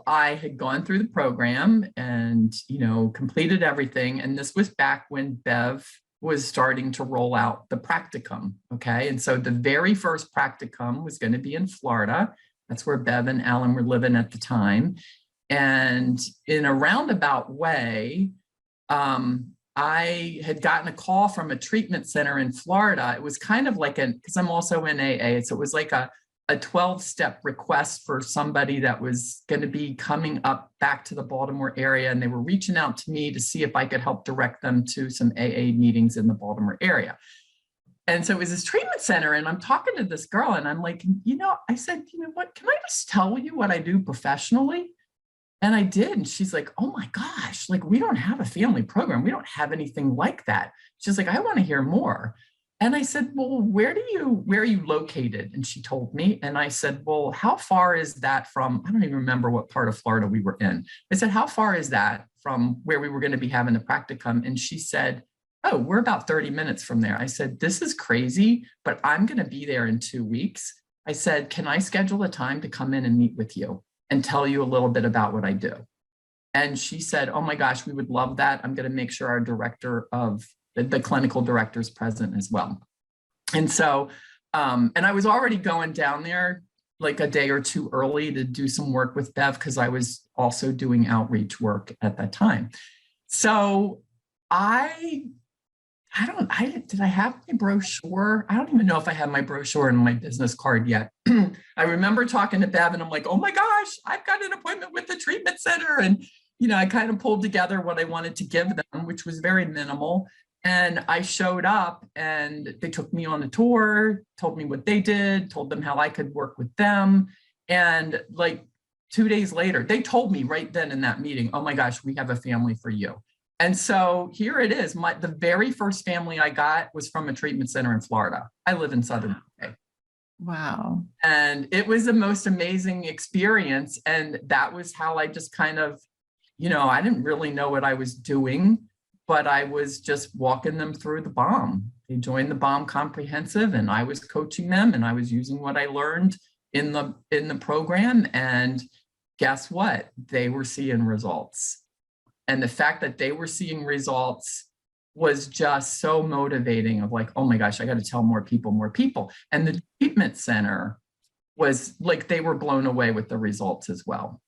I had gone through the program and, completed everything. And this was back when Bev was starting to roll out the practicum. Okay. And so the very first practicum was going to be in Florida. That's where Bev and Alan were living at the time. And in a roundabout way, I had gotten a call from a treatment center in Florida. It was kind of like because I'm also in AA. So it was like a 12-step request for somebody that was going to be coming up back to the Baltimore area. And they were reaching out to me to see if I could help direct them to some AA meetings in the Baltimore area. And so it was this treatment center, and I'm talking to this girl, and I'm like, I said, what, can I just tell you what I do professionally? And I did. And she's like, oh my gosh, like, we don't have a family program. We don't have anything like that. She's like, I want to hear more. And I said, well, where are you located? And she told me, and I said, well, how far is that from, I don't even remember what part of Florida we were in. I said, how far is that from where we were going to be having the practicum? And she said, oh, we're about 30 minutes from there. I said, this is crazy, but I'm going to be there in 2 weeks. I said, can I schedule a time to come in and meet with you and tell you a little bit about what I do? And she said, oh my gosh, we would love that. I'm going to make sure our director of the clinical director is present as well. And so, and I was already going down there like a day or two early to do some work with Bev, because I was also doing outreach work at that time. So did I have my brochure? I don't even know if I had my brochure and my business card yet. I remember talking to Bev and I'm like, oh my gosh, I've got an appointment with the treatment center. And, I kind of pulled together what I wanted to give them, which was very minimal. And I showed up and they took me on a tour, told me what they did, told them how I could work with them. And like 2 days later, they told me right then in that meeting, oh my gosh, we have a family for you. And so here it is. The very first family I got was from a treatment center in Florida. I live in Southern PA. Wow. And it was the most amazing experience. And that was how I just kind of, I didn't really know what I was doing, but I was just walking them through the BALM. They joined the BALM comprehensive and I was coaching them and I was using what I learned in the program. And guess what? They were seeing results. And the fact that they were seeing results was just so motivating of like, oh my gosh, I got to tell more people. And the treatment center was like, they were blown away with the results as well.